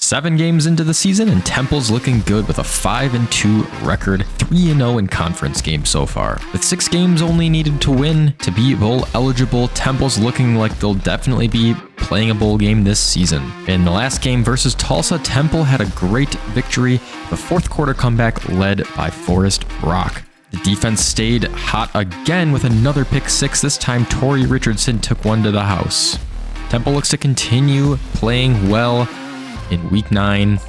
7 games into the season, and Temple's looking good with a 5-2 record, 3-0 in conference games so far. With 6 games only needed to win to be bowl eligible, Temple's looking like they'll definitely be playing a bowl game this season. In the last game versus Tulsa, Temple had a great victory, the fourth quarter comeback led by Forrest Brock. The defense stayed hot again with another pick 6. This time, Torrey Richardson took one to the house. Temple looks to continue playing well in week 9.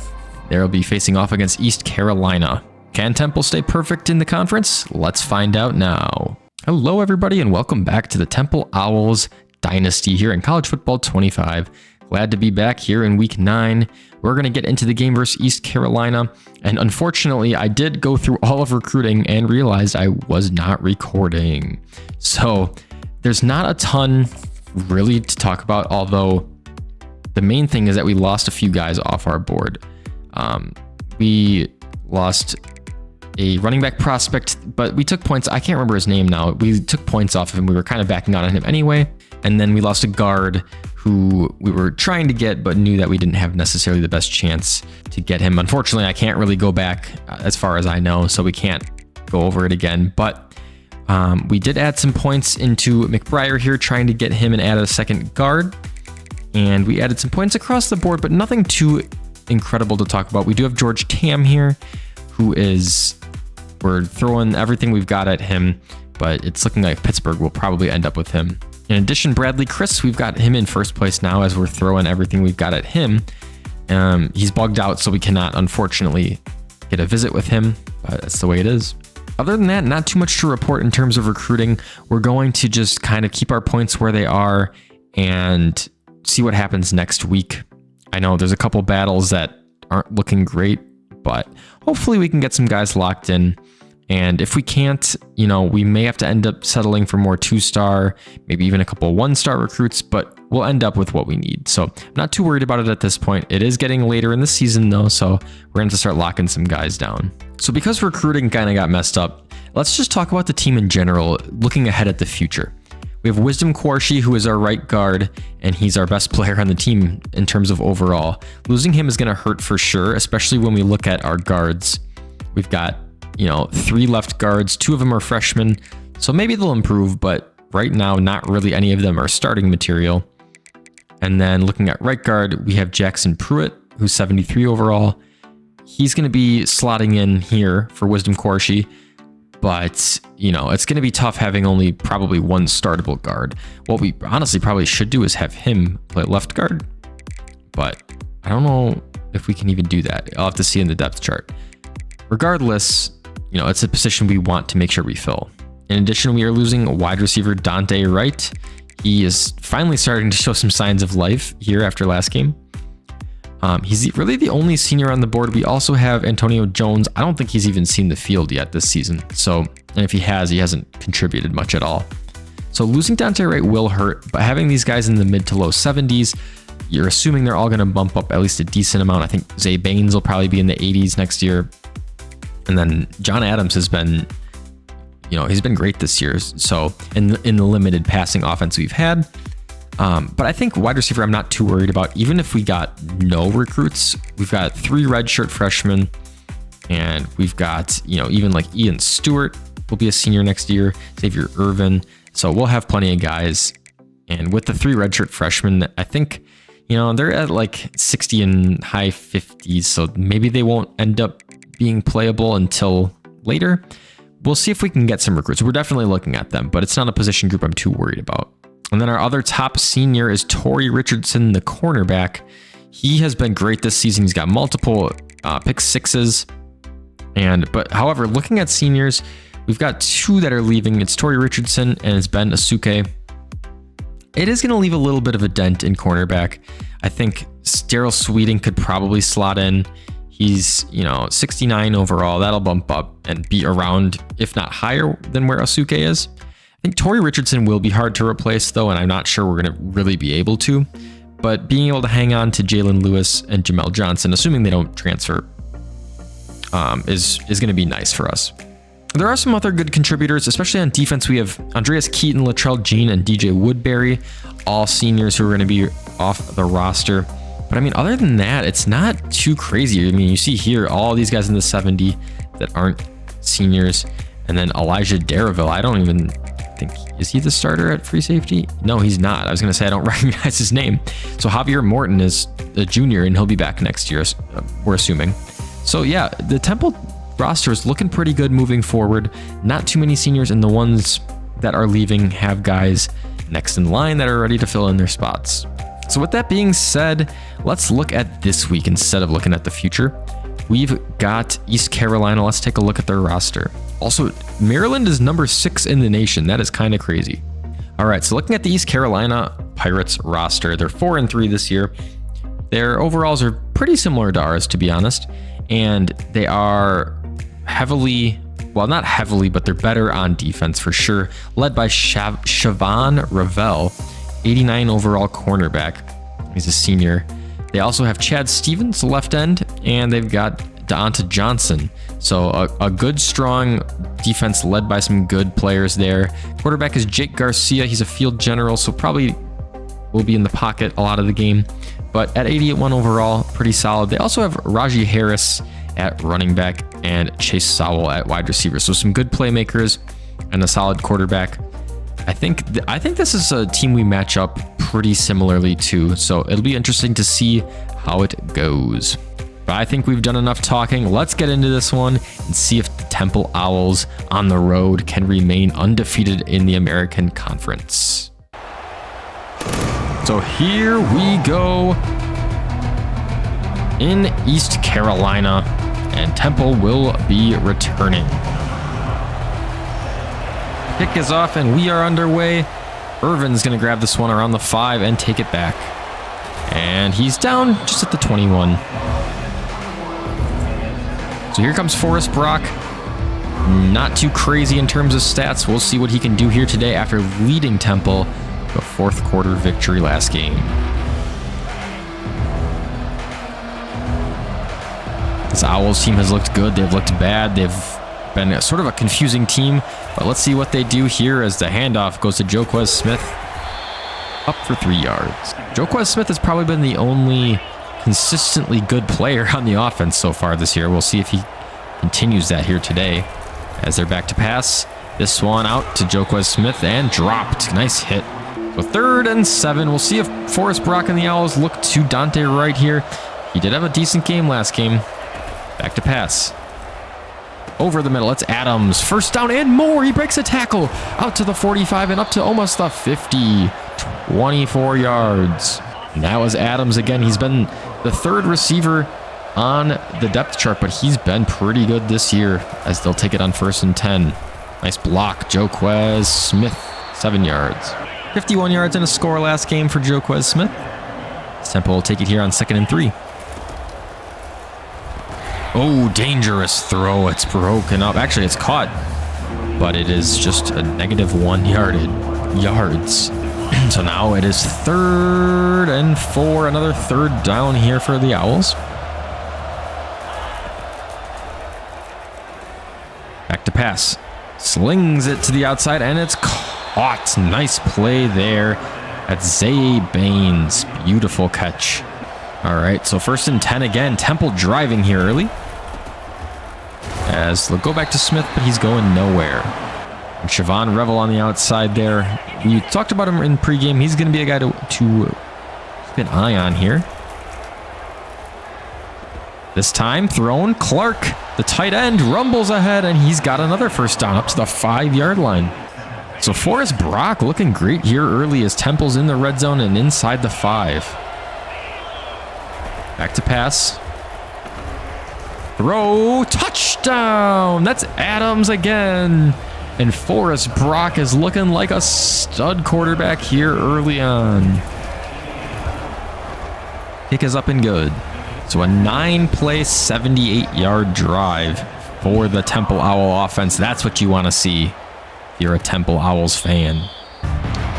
They'll be facing off against East Carolina. Can Temple stay perfect in the conference? Let's find out now. Hello everybody and welcome back to the Temple Owls Dynasty here in College Football 25. Glad to be back here in week 9. We're going to get into the game versus East Carolina. And unfortunately, I did go through all of recruiting and realized I was not recording. So there's not a ton really to talk about, although the main thing is that we lost a few guys off our board. We lost a running back prospect, but we took points. I can't remember his name now. We took points off of him. We were kind of backing out on him anyway. And then we lost a guard who we were trying to get, but knew that we didn't have necessarily the best chance to get him. Unfortunately, I can't really go back as far as I know, so we can't go over it again. But we did add some points into McBriar here, trying to get him and add a second guard. And we added some points across the board, but nothing too incredible to talk about. We do have George Tam here, we're throwing everything we've got at him, but it's looking like Pittsburgh will probably end up with him. In addition, Bradley Chris, we've got him in first place now as we're throwing everything we've got at him. He's bugged out, so we cannot, unfortunately, get a visit with him, but that's the way it is. Other than that, not too much to report in terms of recruiting. We're going to just kind of keep our points where they are and see what happens next week. I know there's a couple battles that aren't looking great, but hopefully we can get some guys locked in. And if we can't, we may have to end up settling for more 2-star, maybe even a couple 1-star recruits, but we'll end up with what we need. So I'm not too worried about it at this point. It is getting later in the season though, so we're going to start locking some guys down. So because recruiting kind of got messed up, let's just talk about the team in general, looking ahead at the future. We have Wisdom Quarshie, who is our right guard, and he's our best player on the team in terms of overall. Losing him is going to hurt for sure, especially when we look at our guards. We've got, 3 left guards, 2 of them are freshmen, so maybe they'll improve, but right now, not really any of them are starting material. And then looking at right guard, we have Jackson Pruitt, who's 73 overall. He's going to be slotting in here for Wisdom Quarshie. But, it's going to be tough having only probably 1 startable guard. What we honestly probably should do is have him play left guard. But I don't know if we can even do that. I'll have to see in the depth chart. Regardless, it's a position we want to make sure we fill. In addition, we are losing wide receiver Dante Wright. He is finally starting to show some signs of life here after last game. He's really the only senior on the board. We also have Antonio Jones. I don't think he's even seen the field yet this season. And if he has, he hasn't contributed much at all. So losing Dante Wright will hurt, but having these guys in the mid to low 70s, you're assuming they're all going to bump up at least a decent amount. I think Zay Baines will probably be in the 80s next year. And then John Adams has been, he's been great this year. So in the limited passing offense we've had. But I think wide receiver, I'm not too worried about. Even if we got no recruits, we've got 3 redshirt freshmen, and we've got, even like Ian Stewart will be a senior next year, Xavier Irvin. So we'll have plenty of guys. And with the 3 redshirt freshmen, I think, they're at like 60 and high 50s. So maybe they won't end up being playable until later. We'll see if we can get some recruits. We're definitely looking at them, but it's not a position group I'm too worried about. And then our other top senior is Torrey Richardson, the cornerback. He has been great this season. He's got multiple pick 6s. But however, looking at seniors, we've got 2 that are leaving. It's Torrey Richardson and it's Ben Asuke. It is going to leave a little bit of a dent in cornerback. I think Daryl Sweeting could probably slot in. He's, 69 overall. That'll bump up and be around, if not higher than where Asuke is. I think Torrey Richardson will be hard to replace, though, and I'm not sure we're going to really be able to. But being able to hang on to Jalen Lewis and Jamel Johnson, assuming they don't transfer, is going to be nice for us. There are some other good contributors, especially on defense. We have Andreas Keaton, Latrell Jean, and DJ Woodbury, all seniors who are going to be off the roster. But I mean, other than that, it's not too crazy. I mean, you see here all these guys in the 70 that aren't seniors. And then Elijah Darraville, I don't even think, is he the starter at free safety? No, he's not. I was going to say I don't recognize his name. So Javier Morton is a junior and he'll be back next year, we're assuming. So yeah, the Temple roster is looking pretty good moving forward. Not too many seniors, and the ones that are leaving have guys next in line that are ready to fill in their spots. So with that being said, let's look at this week instead of looking at the future. We've got East Carolina. Let's take a look at their roster. Also, Maryland is number 6 in the nation. That is kind of crazy. All right, so looking at the East Carolina Pirates roster, they're 4-3 this year. Their overalls are pretty similar to ours, to be honest. And they are heavily, well, not heavily, but they're better on defense for sure. Led by Siobhan Ravel, 89 overall cornerback. He's a senior. They also have Chad Stevens, left end, and they've got Deonta Johnson. So a good, strong defense led by some good players there. Quarterback is Jake Garcia. He's a field general, so probably will be in the pocket a lot of the game. But at 88-1 overall, pretty solid. They also have Raji Harris at running back and Chase Sowell at wide receiver. So some good playmakers and a solid quarterback. I think this is a team we match up pretty similarly to. So it'll be interesting to see how it goes. But I think we've done enough talking. Let's get into this one and see if the Temple Owls on the road can remain undefeated in the American Conference. So here we go in East Carolina, and Temple will be returning. Kick is off and we are underway. Irvin's going to grab this one around the 5 and take it back. And he's down just at the 21. So here comes Forrest Brock. Not too crazy in terms of stats. We'll see what he can do here today after leading Temple to a 4th quarter victory last game. This Owls team has looked good. They've looked bad. They've been sort of a confusing team, but let's see what they do here as the handoff goes to Joquez Smith, up for 3 yards. Joquez Smith has probably been the only consistently good player on the offense so far this year. We'll see if he continues that here today as they're back to pass. This one out to Joquez Smith and dropped. Nice hit. So 3rd and 7. We'll see if Forrest Brock and the Owls look to Dante Wright here. He did have a decent game last game. Back to pass. Over the middle, it's Adams. 1st down and more. He breaks a tackle out to the 45 and up to almost the 50. 24 yards. And that was Adams again. He's been the 3rd receiver on the depth chart, but he's been pretty good this year as they'll take it on 1st and 10. Nice block. Joquez Smith, 7 yards. 51 yards and a score last game for Joquez Smith. Temple will take it here on 2nd and 3. Oh, dangerous throw. It's broken up. Actually, it's caught, but it is just a -1 yards. So now it is 3rd and 4. Another 3rd down here for the Owls. Back to pass. Slings it to the outside, and it's caught. Nice play there at Zay Baines. Beautiful catch. All right, so 1st and 10 again. Temple driving here early. As they'll go back to Smith, but he's going nowhere. And Siobhan Revel on the outside there. We talked about him in pregame. He's going to be a guy to keep an eye on here. This time thrown. Clark, the tight end, rumbles ahead, and he's got another 1st down up to the 5-yard line. So Forrest Brock looking great here early as Temple's in the red zone and inside the 5. Back to pass. Throw, touchdown! That's Adams again. And Forrest Brock is looking like a stud quarterback here early on. Kick is up and good. So a 9-play, 78-yard drive for the Temple Owl offense. That's what you want to see if you're a Temple Owls fan.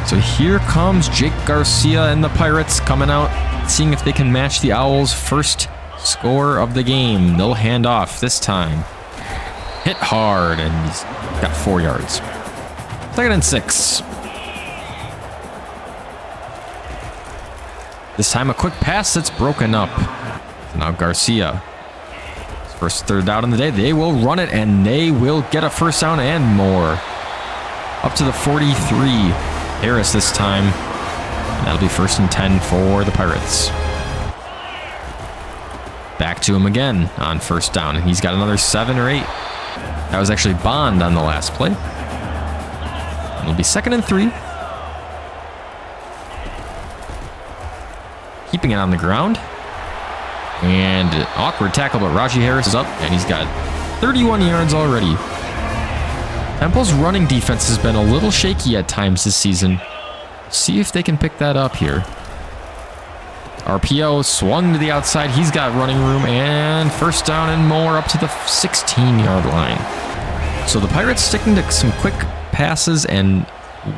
So here comes Jake Garcia and the Pirates coming out, seeing if they can match the Owls' first score of the game. They'll hand off this time. Hit hard, and he's got 4 yards. 2nd and 6. This time a quick pass that's broken up. Now Garcia. First third down in the day. They will run it and they will get a first down and more. Up to the 43. Harris this time. And that'll be 1st and 10 for the Pirates. Back to him again on 1st down. And he's got another 7 or 8. That was actually Bond on the last play. It'll be 2nd and 3. Keeping it on the ground. And an awkward tackle, but Rajee Harris is up, and he's got 31 yards already. Temple's running defense has been a little shaky at times this season. See if they can pick that up here. RPO swung to the outside. He's got running room, and 1st down and more up to the 16-yard line. So the Pirates sticking to some quick passes and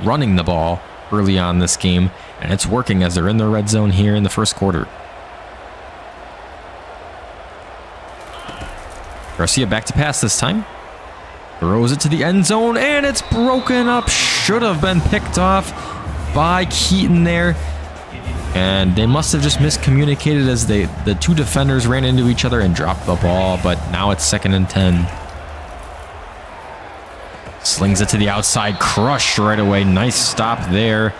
running the ball early on this game, and it's working as they're in the red zone here in the 1st quarter. Garcia back to pass this time. Throws it to the end zone, and it's broken up. Should have been picked off by Keaton there. And they must have just miscommunicated as the two defenders ran into each other and dropped the ball, but now it's 2nd and 10. Slings it to the outside, crushed right away. Nice stop there.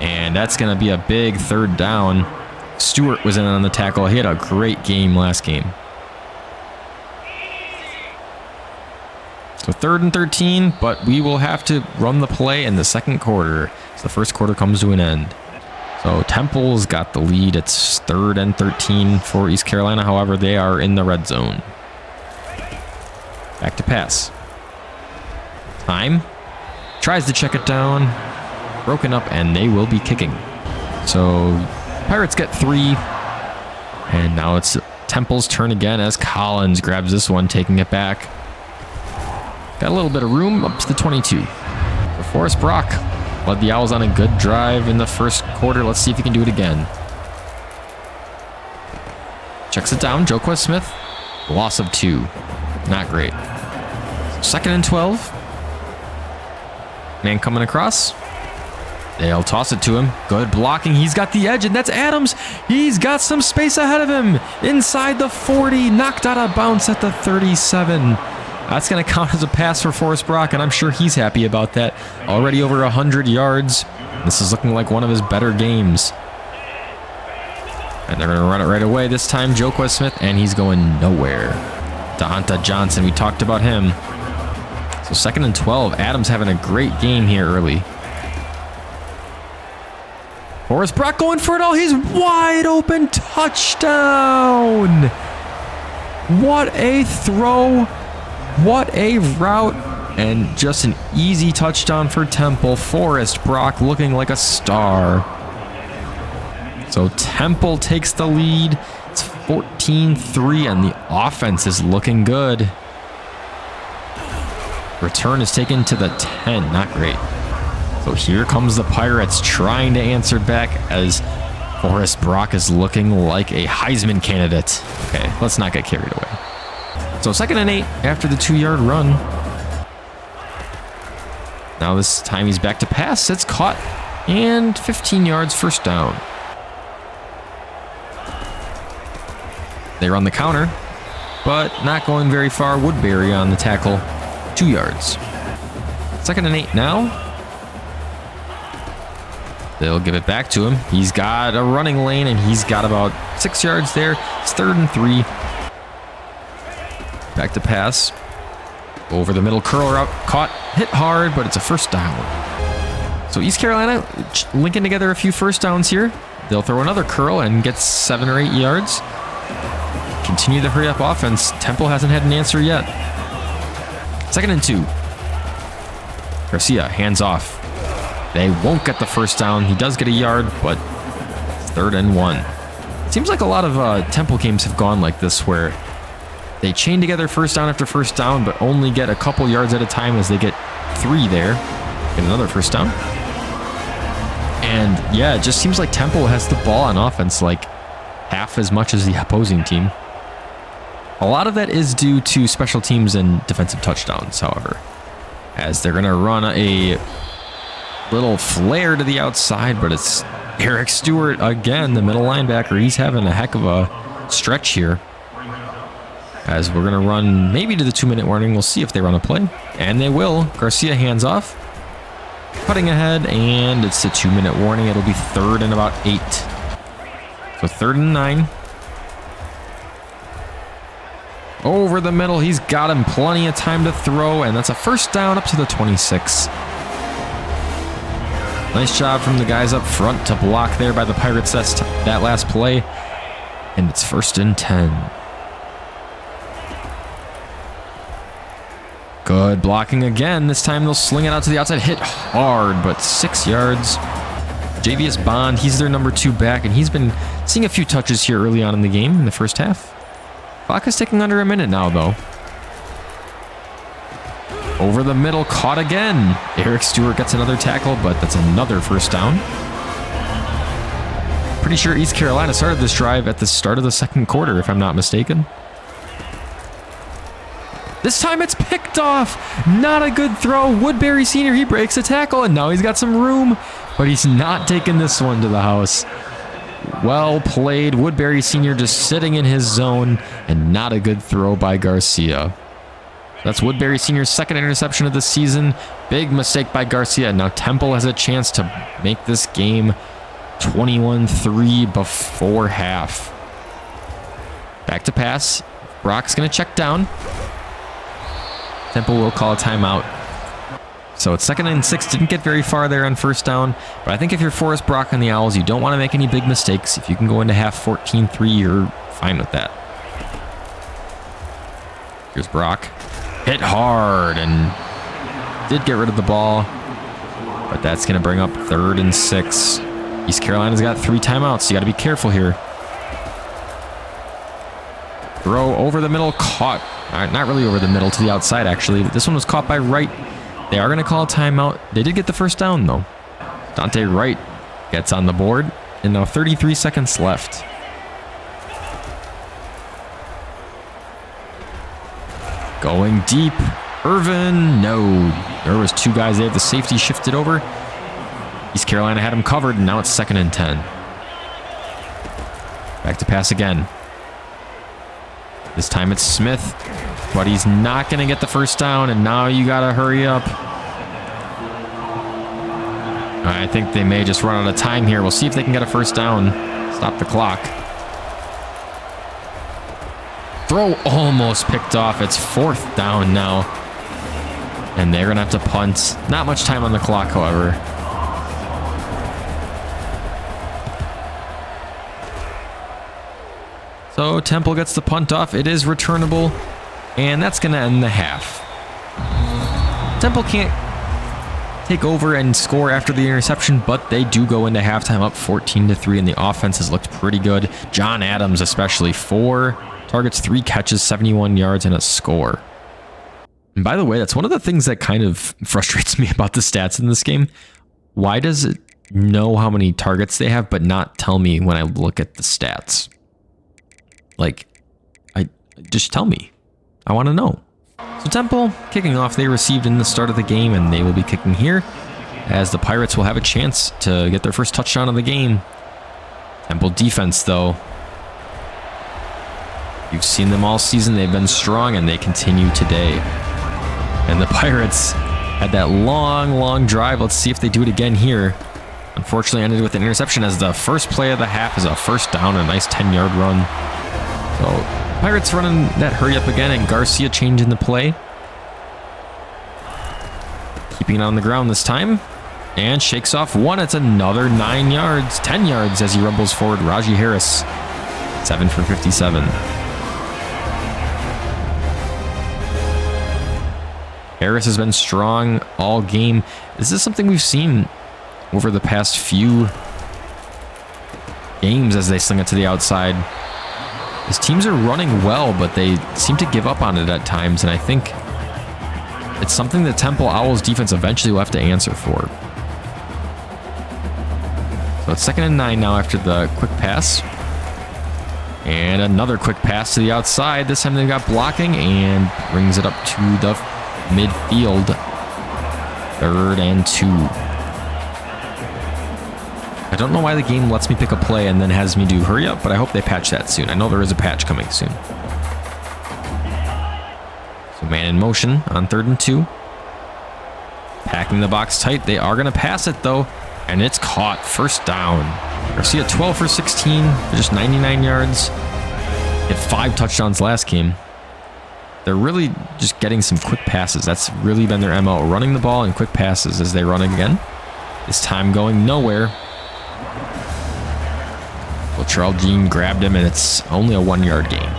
And that's going to be a big 3rd down. Stewart was in on the tackle. He had a great game last game. So 3rd and 13, but we will have to run the play in the 2nd quarter. So the 1st quarter comes to an end. So Temple's got the lead. It's 3rd and 13 for East Carolina. However, they are in the red zone. Back to pass. Time. Tries to check it down. Broken up, and they will be kicking. So Pirates get 3. And now it's Temple's turn again as Collins grabs this one, taking it back. Got a little bit of room up to the 22. For Forrest Brock. Led the Owls on a good drive in the 1st quarter. Let's see if he can do it again. Checks it down. Joquez Smith. Loss of 2. Not great. 2nd and 12. Man coming across. They'll toss it to him. Good blocking. He's got the edge, and that's Adams. He's got some space ahead of him. Inside the 40. Knocked out of bounds at the 37. That's going to count as a pass for Forrest Brock, and I'm sure he's happy about that. Already over 100 yards. This is looking like one of his better games. And they're going to run it right away. This time, Joquez Smith, and he's going nowhere. Deonta Johnson, we talked about him. So 2nd and 12. Adams having a great game here early. Forrest Brock going for it all. He's wide open. Touchdown. What a throw. What a route, and just an easy touchdown for Temple. Forrest Brock looking like a star. So Temple takes the lead. It's 14-3, and the offense is looking good. Return is taken to the 10. Not great. So here comes the Pirates trying to answer back as Forrest Brock is looking like a Heisman candidate. Okay, let's not get carried away. So 2nd and 8 after the 2-yard run. Now this time he's back to pass. It's caught. And 15 yards, 1st down. They run the counter, but not going very far. Woodbury on the tackle. 2 yards. 2nd and 8 now. They'll give it back to him. He's got a running lane, and he's got about 6 yards there. It's 3rd and 3. Back to pass. Over the middle, curl route. Caught, hit hard, but it's a 1st down. So East Carolina linking together a few 1st downs here. They'll throw another curl and get 7 or 8 yards. Continue the hurry up offense. Temple hasn't had an answer yet. 2nd and 2. Garcia hands off. They won't get the 1st down. He does get a yard, but it's 3rd and 1. It seems like a lot of Temple games have gone like this, where they chain together 1st down after 1st down, but only get a couple yards at a time as they get 3 there. Get another 1st down. And yeah, it just seems like Temple has the ball on offense like half as much as the opposing team. A lot of that is due to special teams and defensive touchdowns, however, as they're going to run a little flare to the outside, but it's Eric Stewart again, the middle linebacker. He's having a heck of a stretch here. As we're going to run maybe to the 2-minute warning. We'll see if they run a play. And they will. Garcia hands off. Cutting ahead, and it's a 2-minute warning. It'll be 3rd and about 8. So 3rd and 9. Over the middle. He's got him plenty of time to throw, and that's a first down up to the 26. Nice job from the guys up front to block there by the Pirates that last play. And it's 1st and 10. Good blocking again. This time they'll sling it out to the outside. Hit hard, but 6 yards. Javius Bond, he's their number 2 back, and he's been seeing a few touches here early on in the game in the first half. Clock is ticking under a minute now, though. Over the middle, caught again. Eric Stewart gets another tackle, but that's another first down. Pretty sure East Carolina started this drive at the start of the 2nd quarter, if I'm not mistaken. This time it's picked off. Not a good throw. Woodbury Sr., he breaks a tackle, and now he's got some room, but he's not taking this one to the house. Well played. Woodbury Sr. just sitting in his zone, and not a good throw by Garcia. That's Woodbury Sr.'s 2nd interception of the season. Big mistake by Garcia. Now Temple has a chance to make this game 21-3 before half. Back to pass. Brock's going to check down. Temple will call a timeout. So it's 2nd and 6. Didn't get very far there on first down. But I think if you're Forrest Brock and the Owls, you don't want to make any big mistakes. If you can go into half 14-3, you're fine with that. Here's Brock. Hit hard and did get rid of the ball. But that's going to bring up 3rd and 6. East Carolina's got 3 timeouts, so you got to be careful here. Throw over the middle, caught. Not really over the middle, to the outside, actually. But this one was caught by Wright. They are going to call a timeout. They did get the first down, though. Dante Wright gets on the board, and now 33 seconds left. Going deep. Irvin, no. There was 2 guys. They had the safety shifted over. East Carolina had him covered, and now it's 2nd and 10. Back to pass again. This time it's Smith, but he's not going to get the first down, and now you got to hurry up. I think they may just run out of time here. We'll see if they can get a first down. Stop the clock. Throw almost picked off. It's 4th down now. And they're going to have to punt. Not much time on the clock, however. So Temple gets the punt off. It is returnable. And that's going to end the half. Temple can't take over and score after the interception, but they do go into halftime up 14-3, and the offense has looked pretty good. John Adams especially, 4 targets, 3 catches, 71 yards, and a score. And by the way, that's one of the things that kind of frustrates me about the stats in this game. Why does it know how many targets they have, but not tell me when I look at the stats? Like, just tell me. I want to know. So Temple kicking off. They received in the start of the game, and they will be kicking here as the Pirates will have a chance to get their first touchdown of the game. Temple defense, though. You've seen them all season. They've been strong, and they continue today. And the Pirates had that long drive. Let's see if they do it again here. Unfortunately, ended with an interception as the first play of the half is a first down, a nice 10-yard run. So Pirates running that hurry up again, and Garcia changing the play. Keeping it on the ground this time. And shakes off one. It's another 9 yards, 10 yards as he rumbles forward. Raji Harris, 7 for 57. Harris has been strong all game. This is something we've seen over the past few games as they sling it to the outside. His teams are running well, but they seem to give up on it at times, and I think it's something that Temple Owls defense eventually will have to answer for. So it's 2nd and 9 now after the quick pass. And another quick pass to the outside. This time they've got blocking and brings it up to the midfield. 3rd and 2. I don't know why the game lets me pick a play and then has me do hurry up, but I hope they patch that soon. I know there is a patch coming soon. So man in motion on 3rd and 2. Packing the box tight. They are going to pass it though, and it's caught. First down. Garcia 12 for 16 for just 99 yards. Hit 5 touchdowns last game. They're really just getting some quick passes. That's really been their MO. Running the ball and quick passes as they run again. This time going nowhere. Well, Charles Jean grabbed him, and it's only a 1-yard gain.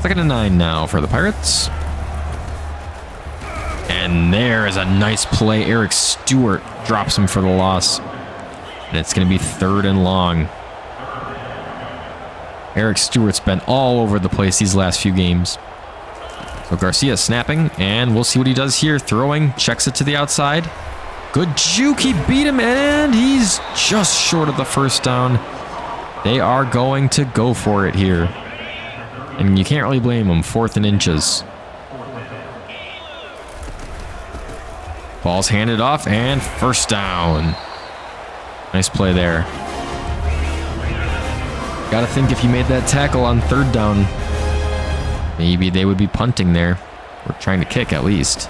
2nd and 9 now for the Pirates. And there is a nice play. Eric Stewart drops him for the loss. And it's going to be 3rd and long. Eric Stewart's been all over the place these last few games. So Garcia snapping, and we'll see what he does here. Throwing, checks it to the outside. Good juke, he beat him, and he's just short of the first down. They are going to go for it here. And you can't really blame them. 4th and inches. Ball's handed off, and first down. Nice play there. Gotta think if you made that tackle on 3rd down, maybe they would be punting there. Or trying to kick at least.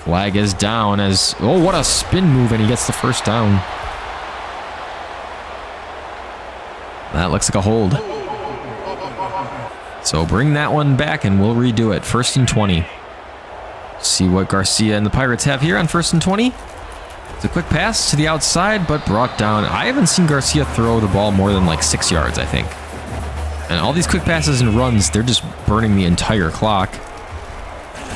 Flag is down as... Oh, what a spin move, and he gets the first down. That looks like a hold. So bring that one back and we'll redo it. 1st and 20. See what Garcia and the Pirates have here on 1st and 20. It's a quick pass to the outside, but brought down. I haven't seen Garcia throw the ball more than like 6 yards, I think. And all these quick passes and runs, they're just burning the entire clock.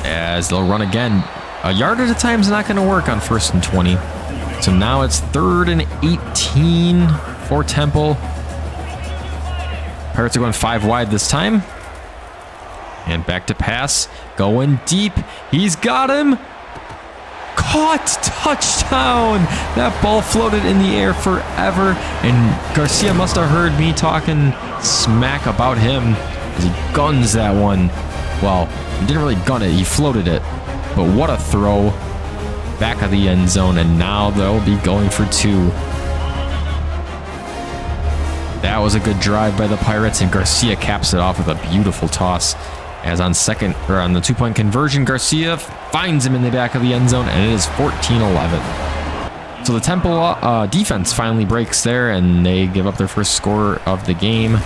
As they'll run again. A yard at a time is not going to work on 1st and 20. So now it's 3rd and 18 for Temple. Pirates are going 5 wide this time. And back to pass. Going deep. He's got him. Caught. Touchdown. That ball floated in the air forever. And Garcia must have heard me talking smack about him as he guns that one. Well, he didn't really gun it. He floated it. But what a throw. Back of the end zone. And now they'll be going for 2. That was a good drive by the Pirates, and Garcia caps it off with a beautiful toss. As on the 2-point conversion, Garcia finds him in the back of the end zone, and it is 14-11. So the Temple defense finally breaks there, and they give up their first score of the game.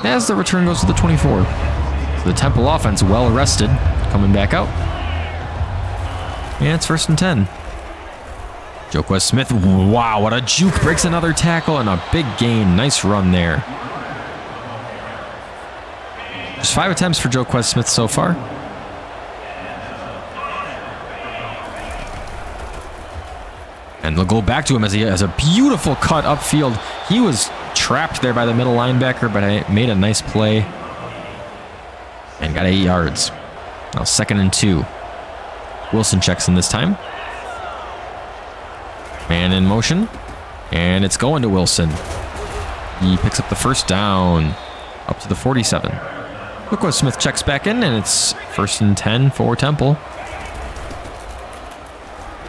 As the return goes to the 24. So the Temple offense well rested, coming back out. And it's 1st and 10. Joquez Smith, wow, what a juke. Breaks another tackle and a big gain. Nice run there. Just 5 attempts for Joquez Smith so far. And they'll go back to him as he has a beautiful cut upfield. He was trapped there by the middle linebacker, but I made a nice play. And got 8 yards. Now 2nd and 2. Wilson checks in this time. Man in motion, and it's going to Wilson. He picks up the first down, up to the 47. Look what Smith checks back in, and it's 1st and 10 for Temple.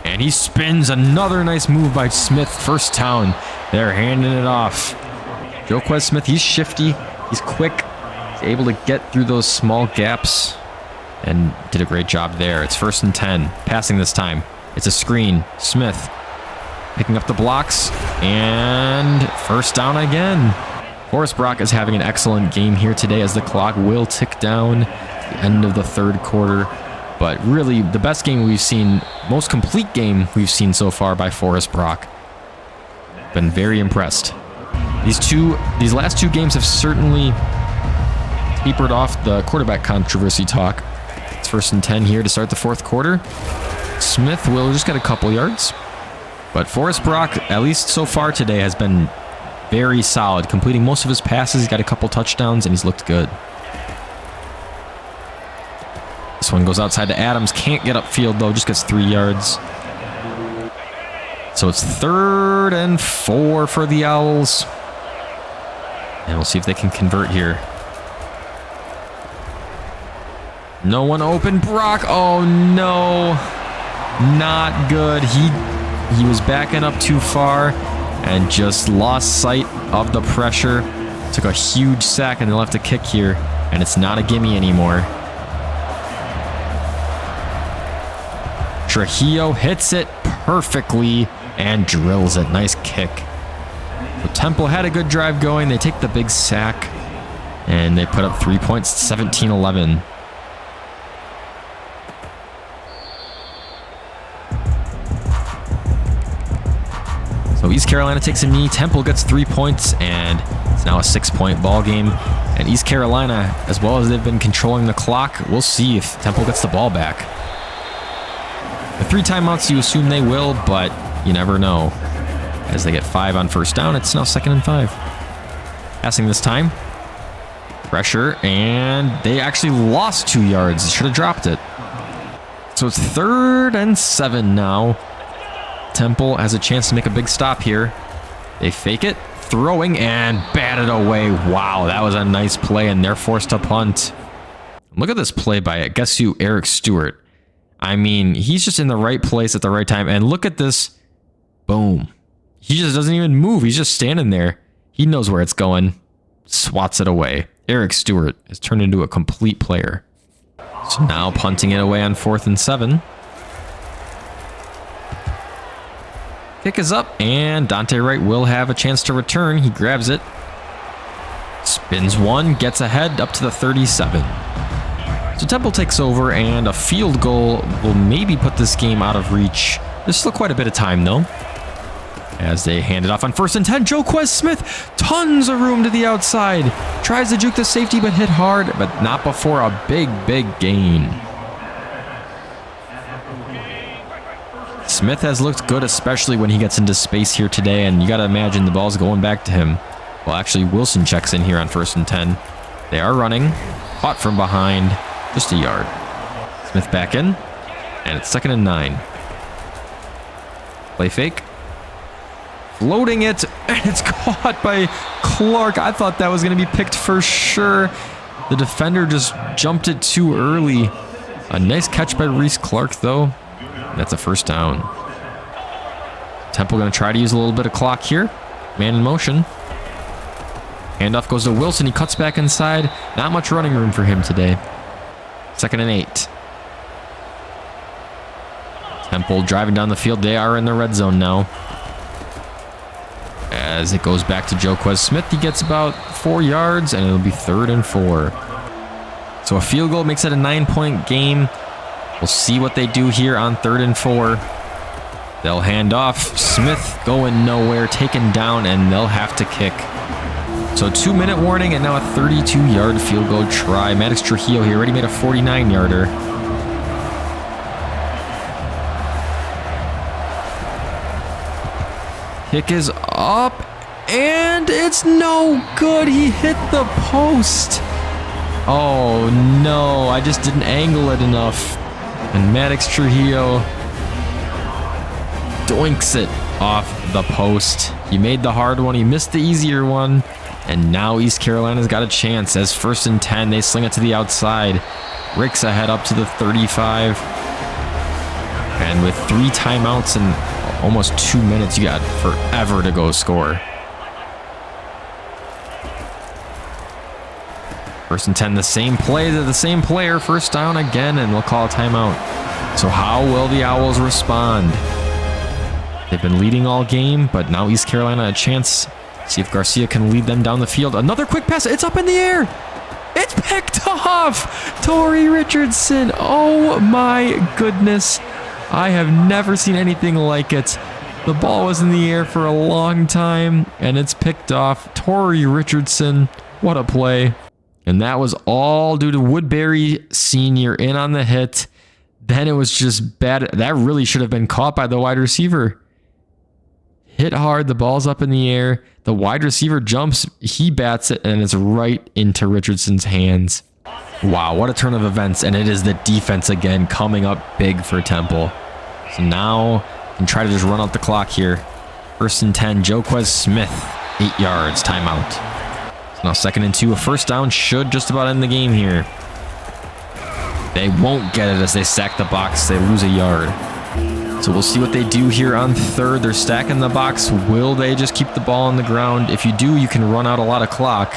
And he spins. Another nice move by Smith. First down. They're handing it off. Joquez Smith, he's shifty. He's quick. He's able to get through those small gaps, and did a great job there. It's 1st and 10. Passing this time. It's a screen. Smith picking up the blocks, and first down again. Forrest Brock is having an excellent game here today as the clock will tick down to the end of the 3rd quarter. But really, the best game we've seen, most complete game we've seen so far by Forrest Brock. Been very impressed. These last 2 games have certainly tapered off the quarterback controversy talk. It's 1st and 10 here to start the 4th quarter. Smith will just get a couple yards. But Forrest Brock, at least so far today, has been very solid. Completing most of his passes. He's got a couple touchdowns, and he's looked good. This one goes outside to Adams. Can't get upfield, though. Just gets 3 yards. So it's 3rd and 4 for the Owls. And we'll see if they can convert here. No one open. Brock. Oh, no. Not good. He was backing up too far and just lost sight of the pressure. Took a huge sack and they'll have to kick here. And it's not a gimme anymore. Trujillo hits it perfectly and drills it. Nice kick. So Temple had a good drive going. They take the big sack and they put up 3 points, 17-11. So East Carolina takes a knee. Temple gets 3 points, and it's now a 6-point ball game. And East Carolina, as well as they've been controlling the clock, we'll see if Temple gets the ball back. The 3 timeouts, you assume they will, but you never know. As they get 5 on first down, it's now 2nd and 5. Passing this time. Pressure, and they actually lost 2 yards. Should have dropped it. So it's 3rd and 7 now. Temple has a chance to make a big stop here. They fake it, throwing, and bat it away. Wow, that was a nice play, and they're forced to punt. Look at this play by, guess who, Eric Stewart. I mean, he's just in the right place at the right time, and look at this. Boom. He just doesn't even move. He's just standing there. He knows where it's going. Swats it away. Eric Stewart has turned into a complete player. So now punting it away on 4th and 7. Kick is up, and Dante Wright will have a chance to return. He grabs it. Spins one, gets ahead up to the 37. So Temple takes over, and a field goal will maybe put this game out of reach. There's still quite a bit of time, though. As they hand it off on 1st and 10, Joquez Smith, tons of room to the outside. Tries to juke the safety, but hit hard, but not before a big, big gain. Smith has looked good, especially when he gets into space here today, and you got to imagine the ball's going back to him. Well, actually, Wilson checks in here on 1st and 10. They are running, caught from behind, just a yard. Smith back in, and it's 2nd and 9. Play fake. Floating it, and it's caught by Clark. I thought that was going to be picked for sure. The defender just jumped it too early. A nice catch by Reese Clark, though. That's a 1st down. Temple going to try to use a little bit of clock here. Man in motion. Handoff goes to Wilson. He cuts back inside. Not much running room for him today. 2nd and 8. Temple driving down the field. They are in the red zone now. As it goes back to Joquez Smith, he gets about 4 yards, and it'll be 3rd and 4. So a field goal makes it a 9-point game. We'll see what they do here on 3rd and 4. They'll hand off. Smith going nowhere, taken down, and they'll have to kick. So 2-minute warning, and now a 32-yard field goal try. Maddox Trujillo here already made a 49-yarder. Kick is up, and it's no good. He hit the post. Oh no, I just didn't angle it enough. And Maddox Trujillo doinks it off the post. He made the hard one. He missed the easier one. And now East Carolina's got a chance. As 1st and 10, they sling it to the outside. Rick's ahead up to the 35. And with 3 timeouts and almost 2 minutes, you got forever to go score. 1st and 10, the same play to the same player. 1st down again, and we'll call a timeout. So how will the Owls respond? They've been leading all game, but now East Carolina a chance. See if Garcia can lead them down the field. Another quick pass. It's up in the air. It's picked off. Torrey Richardson. Oh my goodness. I have never seen anything like it. The ball was in the air for a long time, and it's picked off. Torrey Richardson. What a play. And that was all due to Woodbury Sr. in on the hit. Then it was just bad. That really should have been caught by the wide receiver. Hit hard. The ball's up in the air. The wide receiver jumps. He bats it, and it's right into Richardson's hands. Wow, what a turn of events. And it is the defense again coming up big for Temple. So now you can try to just run out the clock here. 1st and 10. Joquez Smith. 8 yards. Timeout. Now 2nd and 2, a 1st down should just about end the game here. They won't get it as they sack the box. They lose a yard. So we'll see what they do here on third. They're stacking the box. Will they just keep the ball on the ground? If you do, you can run out a lot of clock.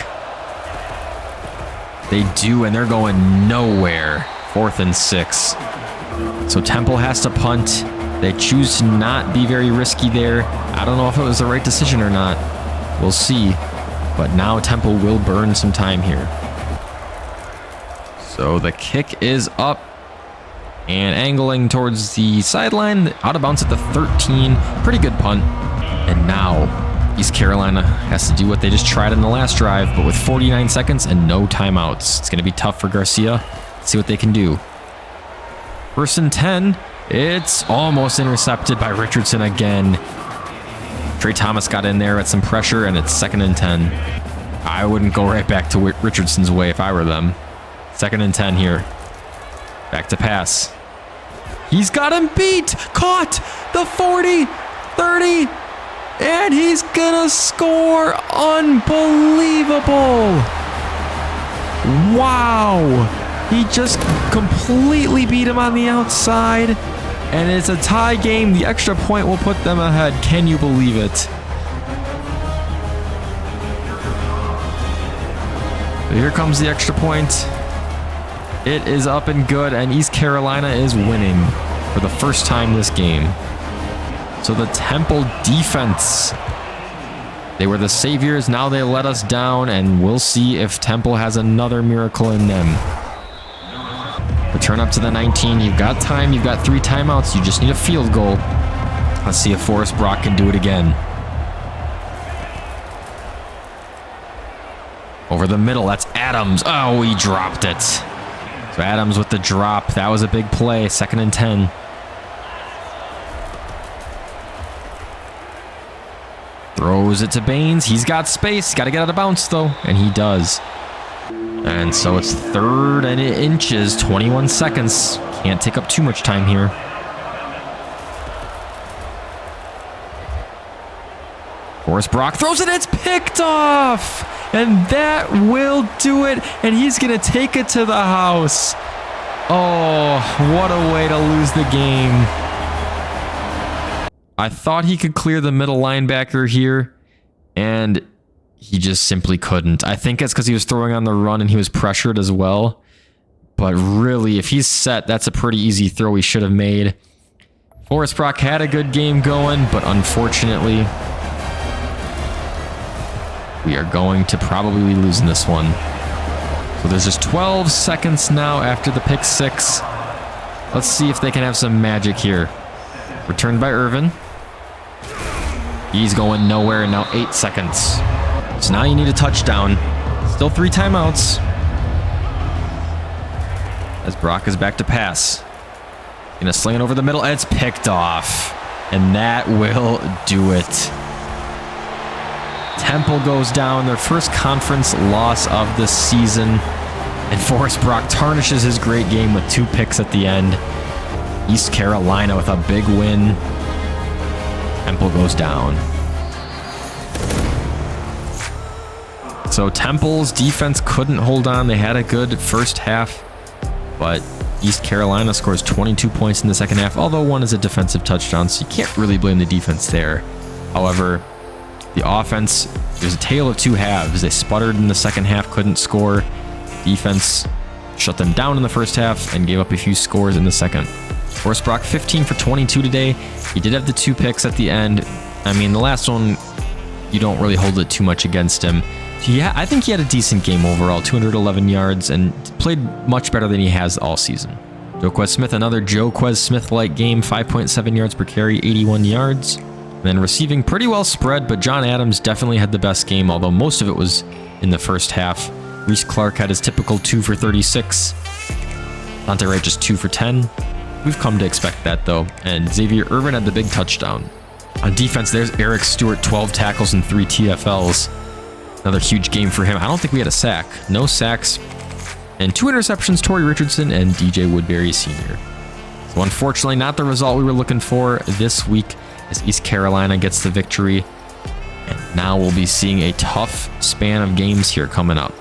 They do, and they're going nowhere. 4th and 6. So Temple has to punt. They choose to not be very risky there. I don't know if it was the right decision or not. We'll see. But now Temple will burn some time here. So the kick is up and angling towards the sideline. Out of bounds at the 13. Pretty good punt. And now East Carolina has to do what they just tried in the last drive, but with 49 seconds and no timeouts. It's going to be tough for Garcia. Let's see what they can do. 1st and 10. It's almost intercepted by Richardson again. Trey Thomas got in there at some pressure, and it's 2nd and 10. I wouldn't go right back to Richardson's way if I were them. 2nd and 10 here. Back to pass. He's got him beat. Caught. The 40, 30, and he's gonna score. Unbelievable. Wow. He just completely beat him on the outside. And it's a tie game. The extra point will put them ahead. Can you believe it? So here comes the extra point. It is up and good, and East Carolina is winning for the first time this game. So the Temple defense, they were the saviors. Now they let us down, and we'll see if Temple has another miracle in them. Return up to the 19. You've got time. You've got 3 timeouts. You just need a field goal. Let's see if Forrest Brock can do it again. Over the middle. That's Adams. Oh, he dropped it. So Adams with the drop. That was a big play. 2nd and 10. Throws it to Baines. He's got space. Got to get out of bounds, though. And he does. And so it's 3rd and inches, 21 seconds. Can't take up too much time here. Forrest Brock throws it, it's picked off! And that will do it, and he's gonna take it to the house. Oh, what a way to lose the game. I thought he could clear the middle linebacker here, and he just simply couldn't. I think it's because he was throwing on the run and he was pressured as well. But really, if he's set, that's a pretty easy throw he should have made. Forrest Brock had a good game going, but unfortunately, we are going to probably be losing this one. So there's just 12 seconds now after the pick 6. Let's see if they can have some magic here. Returned by Irvin. He's going nowhere, and now 8 seconds. So now you need a touchdown. Still 3 timeouts. As Brock is back to pass. Gonna sling it over the middle, and it's picked off. And that will do it. Temple goes down, their first conference loss of the season. And Forrest Brock tarnishes his great game with 2 picks at the end. East Carolina with a big win. Temple goes down. So Temple's defense couldn't hold on. They had a good first half, but East Carolina scores 22 points in the second half, although one is a defensive touchdown, so you can't really blame the defense there. However, the offense, there's a tale of 2 halves. They sputtered in the second half, couldn't score. Defense shut them down in the first half and gave up a few scores in the second. Forrest Brock 15 for 22 today. He did have the 2 picks at the end. I mean, the last one, you don't really hold it too much against him. Yeah, I think he had a decent game overall, 211 yards, and played much better than he has all season. Joquez Smith, another Joquez Smith-like game, 5.7 yards per carry, 81 yards. And then receiving pretty well spread, but John Adams definitely had the best game, although most of it was in the first half. Reese Clark had his typical 2 for 36. Dante Wright just 2 for 10. We've come to expect that, though. And Xavier Irvin had the big touchdown. On defense, there's Eric Stewart, 12 tackles and 3 TFLs. Another huge game for him. I don't think we had a sack. No sacks. And 2 interceptions, Torrey Richardson and DJ Woodbury Sr. So unfortunately, not the result we were looking for this week as East Carolina gets the victory. And now we'll be seeing a tough span of games here coming up.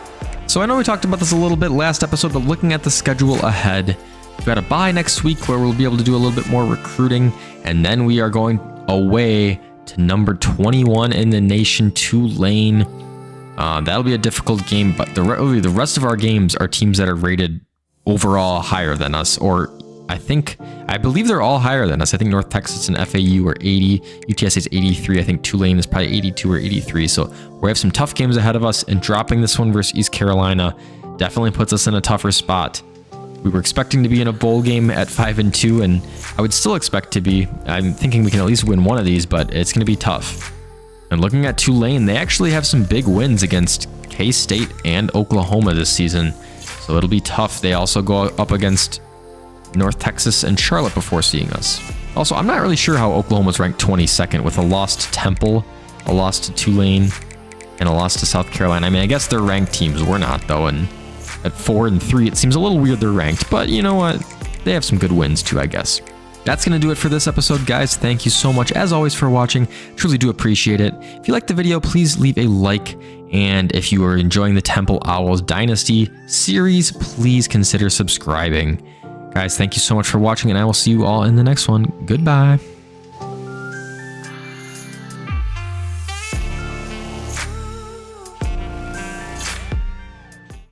So I know we talked about this a little bit last episode, but looking at the schedule ahead, We've got a bye next week where we'll be able to do a little bit more recruiting. And then we are going away to number 21 in the nation, Tulane. That'll be a difficult game, but the rest of our games are teams that are rated overall higher than us, or I believe they're all higher than us. I think North Texas and FAU are 80, UTSA is 83. I think Tulane is probably 82 or 83. So we have some tough games ahead of us, and dropping this one versus East Carolina definitely puts us in a tougher spot. We were expecting to be in a bowl game at 5-2, and I would still expect to be. I'm thinking we can at least win one of these, but it's going to be tough. And looking at Tulane, they actually have some big wins against K-State and Oklahoma this season, so it'll be tough. They also go up against North Texas and Charlotte before seeing us. Also, I'm not really sure how Oklahoma's ranked 22nd with a loss to Temple, a loss to Tulane, and a loss to South Carolina. I mean, I guess they're ranked teams. We're not, though, and at 4-3, it seems a little weird they're ranked, but you know what? They have some good wins too, I guess. That's going to do it for this episode, guys. Thank you so much, as always, for watching. Truly do appreciate it. If you liked the video, please leave a like. And if you are enjoying the Temple Owls Dynasty series, please consider subscribing. Guys, thank you so much for watching, and I will see you all in the next one. Goodbye.